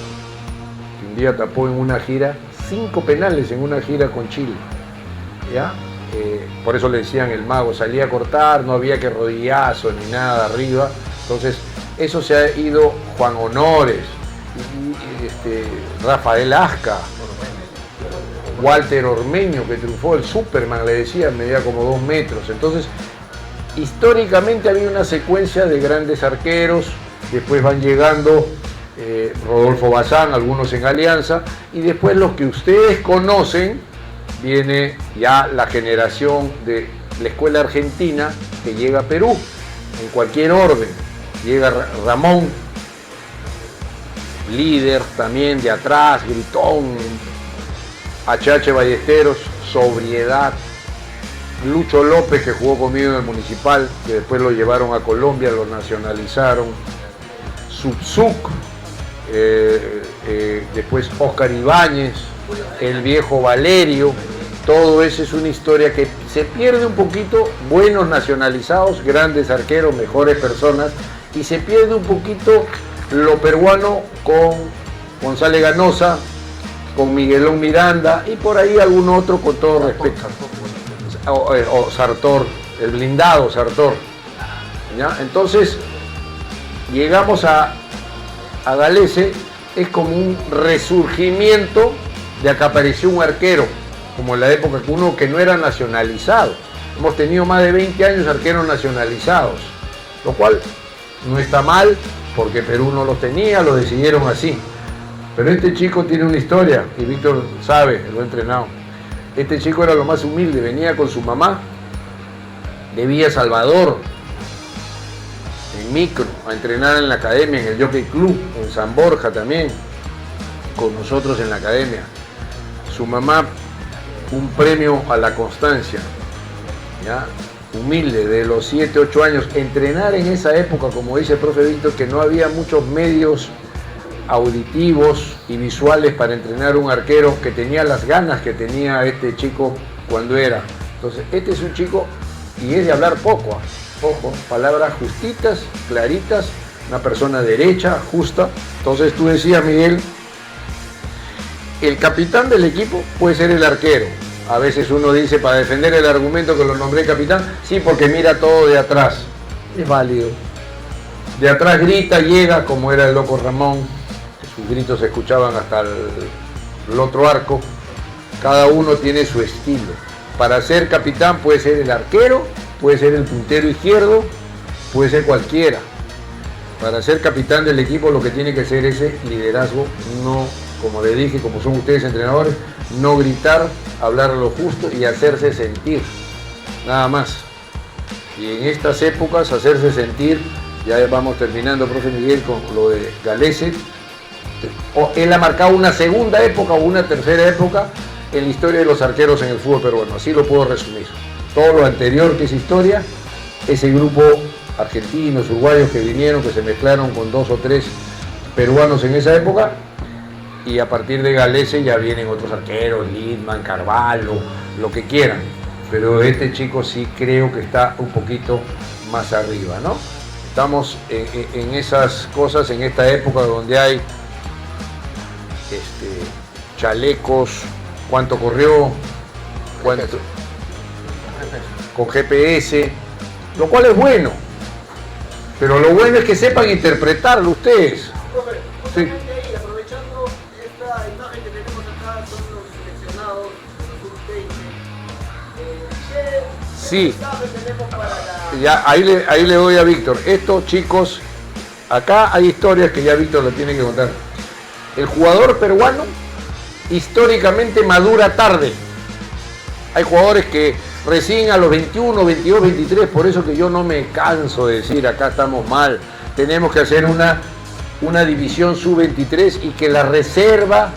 que un día tapó en una gira 5 penales en una gira con Chile. ¿Ya? Por eso le decían el mago, salía a cortar, no había que rodillazo ni nada arriba. Entonces, eso se ha ido. Juan Honores, Rafael Asca, Walter Ormeño, que triunfó, el Superman, le decían, medía como 2 metros. Entonces, históricamente había una secuencia de grandes arqueros, después van llegando Rodolfo Bazán, algunos en Alianza, y después los que ustedes conocen, viene ya la generación de la escuela argentina que llega a Perú, en cualquier orden. Llega Ramón, líder también de atrás, gritón, HH Ballesteros, sobriedad. Lucho López, que jugó conmigo en el Municipal, que después lo llevaron a Colombia, lo nacionalizaron. Subzuc, después Oscar Ibáñez, el viejo Valerio. Todo eso es una historia que se pierde un poquito, buenos nacionalizados, grandes arqueros, mejores personas, y se pierde un poquito lo peruano con González Ganosa, con Miguelón Miranda y por ahí algún otro, con todo respeto. O Sartor, el blindado Sartor. ¿Ya? Entonces, llegamos a Galese, es como un resurgimiento de que apareció un arquero, como en la época que uno que no era nacionalizado. Hemos tenido más de 20 años arqueros nacionalizados, lo cual no está mal, porque Perú no los tenía, lo decidieron así. Pero este chico tiene una historia, y Víctor sabe, lo ha entrenado. Este chico era lo más humilde, venía con su mamá de Villa Salvador, en micro, a entrenar en la academia, en el Jockey Club, en San Borja también, con nosotros en la academia. Su mamá, un premio a la constancia, ¿ya? Humilde, de los 7, 8 años, entrenar en esa época, como dice el profe Víctor, que no había muchos medios auditivos y visuales para entrenar un arquero, que tenía las ganas que tenía este chico cuando era. Entonces, este es un chico, y es de hablar poco, ojo, palabras justitas, claritas, una persona derecha, justa. Entonces tú decías, Miguel, el capitán del equipo puede ser el arquero. A veces uno dice, para defender el argumento que lo nombré capitán, sí, porque mira todo de atrás. Es válido. De atrás grita, llega, como era el loco Ramón. Sus gritos se escuchaban hasta el otro arco. Cada uno tiene su estilo. Para ser capitán puede ser el arquero, puede ser el puntero izquierdo, puede ser cualquiera. Para ser capitán del equipo lo que tiene que ser ese liderazgo, no, como le dije, como son ustedes entrenadores, no gritar, hablar lo justo y hacerse sentir, nada más. Y en estas épocas hacerse sentir, ya vamos terminando, profe Miguel, con lo de Galese. Él ha marcado una segunda época o una tercera época en la historia de los arqueros en el fútbol peruano, así lo puedo resumir. Todo lo anterior que es historia, ese grupo argentinos, uruguayos que vinieron, que se mezclaron con 2 o 3 peruanos en esa época, y a partir de Galese ya vienen otros arqueros, Lidman, Carvalho, lo que quieran, pero este chico sí creo que está un poquito más arriba, ¿no? Estamos en esas cosas, en esta época donde hay chalecos, cuánto corrió, cuánto, con GPS, lo cual es bueno, pero lo bueno es que sepan interpretarlo ustedes. Profe, Sí. justamente ahí, aprovechando esta imagen que tenemos acá, son los seleccionados de los sub-20. ¿Qué Sí. mensaje tenemos para la... Ya, ahí le doy a Víctor. Estos chicos, acá hay historias que ya Víctor lo tiene que contar. El jugador peruano históricamente madura tarde. Hay jugadores que recién a los 21, 22, 23, por eso que yo no me canso de decir acá estamos mal. Tenemos que hacer una división sub-23 y que la reserva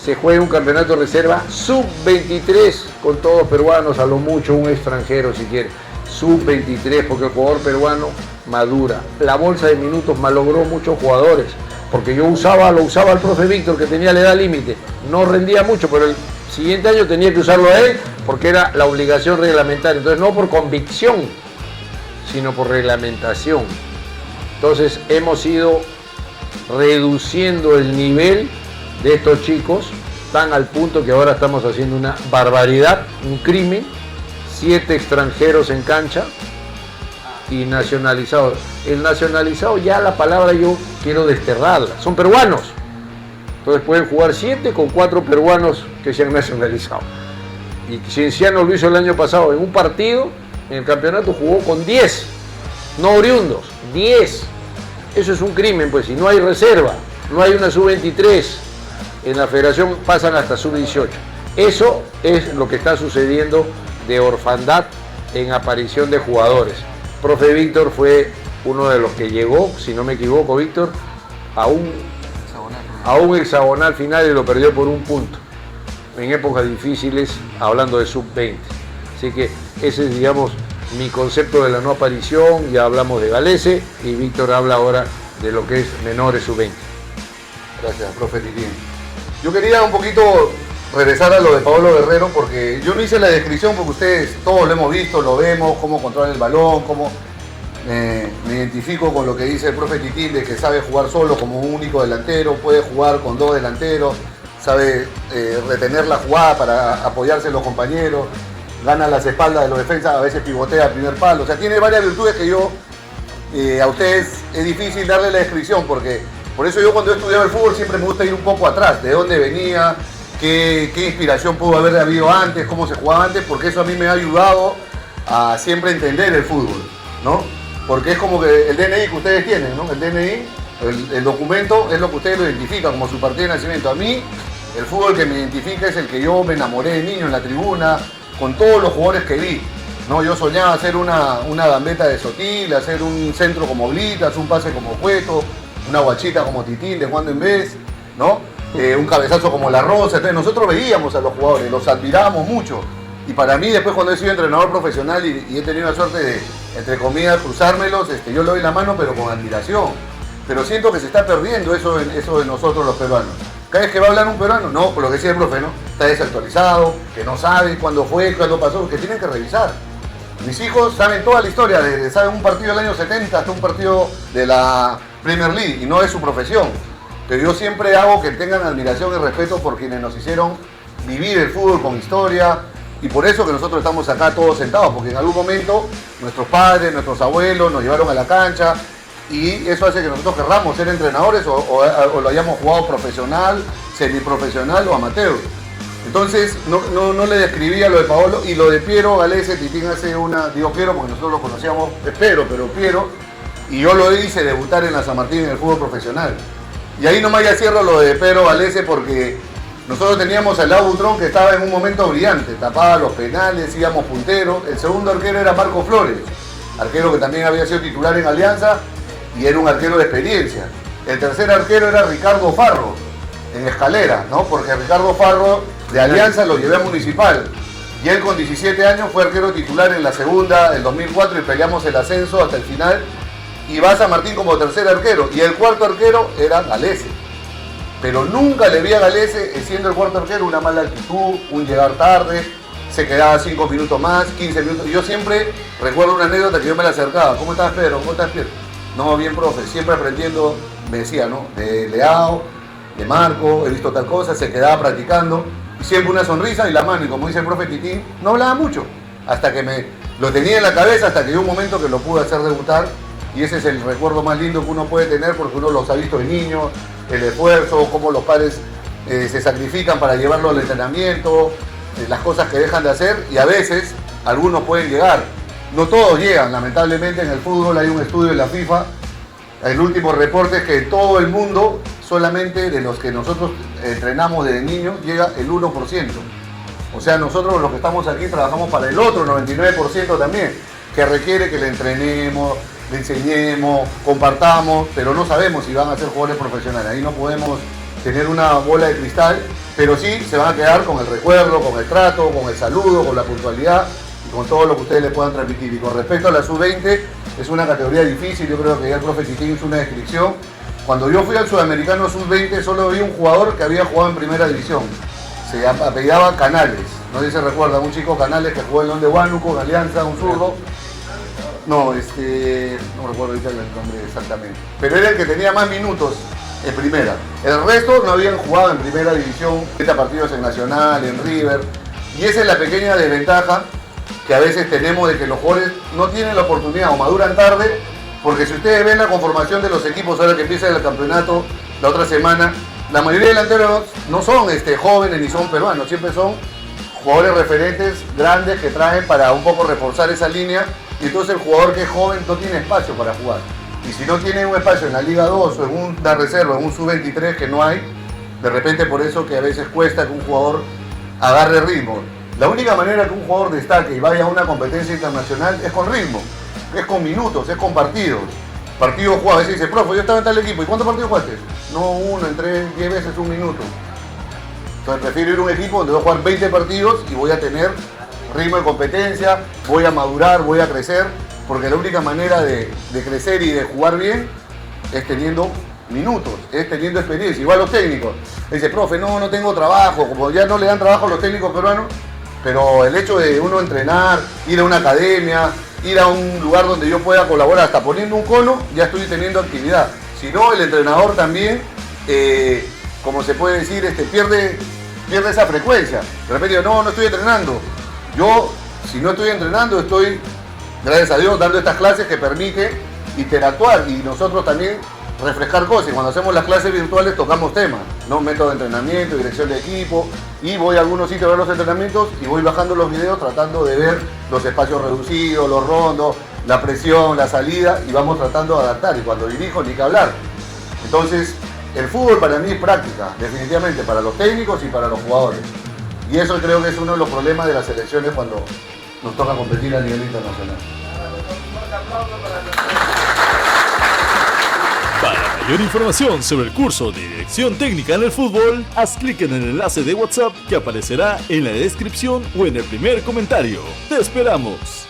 se juegue un campeonato de reserva sub-23 con todos peruanos, a lo mucho un extranjero si quiere. Sub-23, porque el jugador peruano madura. La bolsa de minutos malogró muchos jugadores, porque lo usaba el profe Víctor, que tenía la edad límite. No rendía mucho, pero el siguiente año tenía que usarlo a él, porque era la obligación reglamentaria. Entonces no por convicción, sino por reglamentación. Entonces hemos ido reduciendo el nivel de estos chicos, tan al punto que ahora estamos haciendo una barbaridad, un crimen, 7 extranjeros en cancha y nacionalizados. El nacionalizado, ya la palabra yo quiero desterrarla, son peruanos. Entonces pueden jugar 7 con 4 peruanos que se han nacionalizado. Y Cienciano lo hizo el año pasado en un partido, en el campeonato jugó con 10, no oriundos, 10. Eso es un crimen, pues, si no hay reserva, no hay una sub-23, en la federación pasan hasta sub-18. Eso es lo que está sucediendo de orfandad en aparición de jugadores. Profe Víctor fue uno de los que llegó, si no me equivoco, Víctor, a un hexagonal final y lo perdió por un punto, en épocas difíciles, hablando de sub-20. Así que ese es, digamos, mi concepto de la no aparición. Ya hablamos de Galese y Víctor habla ahora de lo que es menores sub-20. Gracias, profe Titín. Yo quería un poquito regresar a lo de Paolo Guerrero, porque yo no hice la descripción, porque ustedes todos lo hemos visto, lo vemos, cómo controla el balón, cómo me identifico con lo que dice el profe Titín, de que sabe jugar solo como un único delantero, puede jugar con 2 delanteros, sabe retener la jugada para apoyarse en los compañeros, gana las espaldas de los defensas, a veces pivotea al primer palo. O sea, tiene varias virtudes que yo, a ustedes es difícil darle la descripción, porque por eso yo cuando he estudiado el fútbol siempre me gusta ir un poco atrás, de dónde venía, qué inspiración pudo haber habido antes, cómo se jugaba antes, porque eso a mí me ha ayudado a siempre entender el fútbol, ¿no? Porque es como que el DNI que ustedes tienen, ¿no? El DNI, el documento es lo que ustedes lo identifican como su partida de nacimiento. A mí, el fútbol que me identifica es el que yo me enamoré de niño en la tribuna, con todos los jugadores que vi, ¿no? Yo soñaba hacer una gambeta de Sotil, hacer un centro como Blitas, un pase como Cueto, una guachita como Titín de cuando en vez, ¿no? Un cabezazo como La Rosa. Entonces nosotros veíamos a los jugadores, los admirábamos mucho. Y para mí, después cuando he sido entrenador profesional y he tenido la suerte de, entre comillas, cruzármelos, yo le doy la mano, pero con admiración. Pero siento que se está perdiendo eso de nosotros los peruanos. Cada vez que va a hablar un peruano, no, por lo que decía el profe, ¿no? Está desactualizado, que no sabe cuándo fue, cuándo pasó, que tienen que revisar. Mis hijos saben toda la historia, saben un partido del año 70 hasta un partido de la Premier League, y no es su profesión. Pero yo siempre hago que tengan admiración y respeto por quienes nos hicieron vivir el fútbol con historia, y por eso que nosotros estamos acá todos sentados, porque en algún momento nuestros padres, nuestros abuelos nos llevaron a la cancha, y eso hace que nosotros querramos ser entrenadores o lo hayamos jugado profesional, semiprofesional o amateur. Entonces no le describía lo de Paolo, y lo de Piero Galese. Titín hace digo Piero porque nosotros lo conocíamos, pero Piero, y yo lo hice debutar en la San Martín en el fútbol profesional. Y ahí nomás ya cierro lo de Piero Galese, porque Nosotros teníamos al Lau Butrón que estaba en un momento brillante, tapaba los penales, íbamos punteros. El segundo arquero era Marco Flores, arquero que también había sido titular en Alianza y era un arquero de experiencia. El tercer arquero era Ricardo Farro, en Escalera, ¿no? Porque Ricardo Farro de Alianza lo llevé a Municipal. Y él con 17 años fue arquero titular en la segunda, el 2004, y peleamos el ascenso hasta el final. Y va San Martín como tercer arquero. Y el cuarto arquero era Galese. Pero nunca le vi a Galese, siendo el cuarto arquero, una mala actitud, un llegar tarde, se quedaba 5 minutos más, 15 minutos. Y yo siempre recuerdo una anécdota que yo me la acercaba. ¿Cómo estás, Pedro? ¿Cómo estás, Pedro? No, bien, profe. Siempre aprendiendo, me decía, ¿no? De Leao, de Marco, he visto tal cosa, se quedaba practicando. Y siempre una sonrisa y la mano. Y como dice el profe Titín, no hablaba mucho. Hasta que me lo tenía en la cabeza, hasta que llegó un momento que lo pude hacer debutar. Y ese es el recuerdo más lindo que uno puede tener, porque uno los ha visto de niño, el esfuerzo, cómo los padres se sacrifican para llevarlo al entrenamiento, las cosas que dejan de hacer, y a veces algunos pueden llegar. No todos llegan, lamentablemente en el fútbol hay un estudio de la FIFA, el último reporte es que en todo el mundo, solamente de los que nosotros entrenamos desde niños, llega el 1%. O sea, nosotros los que estamos aquí trabajamos para el otro 99% también, que requiere que le entrenemos, le enseñemos, compartamos, pero no sabemos si van a ser jugadores profesionales. Ahí no podemos tener una bola de cristal, pero sí se van a quedar con el recuerdo, con el trato, con el saludo, con la puntualidad y con todo lo que ustedes les puedan transmitir. Y con respecto a la sub-20, es una categoría difícil, yo creo que ya el profe Titín hizo una descripción. Cuando yo fui al Sudamericano sub-20 solo vi un jugador que había jugado en primera división, se apellidaba Canales, no sé si se recuerda, un chico Canales que jugó en León de Huánuco, en Alianza, un zurdo. No, no recuerdo ahorita el nombre exactamente, pero era el que tenía más minutos en primera. El resto no habían jugado en primera división, 30 partidos en Nacional, en River, y esa es la pequeña desventaja que a veces tenemos de que los jugadores no tienen la oportunidad o maduran tarde, porque si ustedes ven la conformación de los equipos ahora que empieza el campeonato la otra semana, la mayoría de delanteros no son jóvenes ni son peruanos, siempre son jugadores referentes grandes que traen para un poco reforzar esa línea. Y entonces el jugador que es joven no tiene espacio para jugar. Y si no tiene un espacio en la Liga 2 o en una reserva, en un sub-23 que no hay, de repente por eso que a veces cuesta que un jugador agarre ritmo. La única manera que un jugador destaque y vaya a una competencia internacional es con ritmo, es con minutos, es con partidos. Partidos jugados, a veces dice, profe, yo estaba en tal equipo, ¿y cuántos partidos jugaste? No, uno, entré 10 veces un minuto. Entonces prefiero ir a un equipo donde voy a jugar 20 partidos y voy a tener ritmo de competencia, voy a madurar, voy a crecer, porque la única manera de crecer y de jugar bien es teniendo minutos, es teniendo experiencia. Igual los técnicos, dice, profe, no tengo trabajo, como ya no le dan trabajo a los técnicos peruanos, pero el hecho de uno entrenar, ir a una academia, ir a un lugar donde yo pueda colaborar, hasta poniendo un cono, ya estoy teniendo actividad. Si no, el entrenador también, como se puede decir, pierde esa frecuencia. De repente digo, no estoy entrenando. Yo, si no estoy entrenando, estoy, gracias a Dios, dando estas clases que permiten interactuar y nosotros también refrescar cosas. Y cuando hacemos las clases virtuales tocamos temas, ¿no? Método de entrenamiento, dirección de equipo, y voy a algunos sitios a ver los entrenamientos y voy bajando los videos tratando de ver los espacios reducidos, los rondos, la presión, la salida, y vamos tratando de adaptar. Y cuando dirijo, ni que hablar. Entonces, el fútbol para mí es práctica, definitivamente, para los técnicos y para los jugadores. Y eso creo que es uno de los problemas de las selecciones cuando nos toca competir a nivel internacional. Para mayor información sobre el curso de Dirección Técnica en el Fútbol, haz clic en el enlace de WhatsApp que aparecerá en la descripción o en el primer comentario. ¡Te esperamos!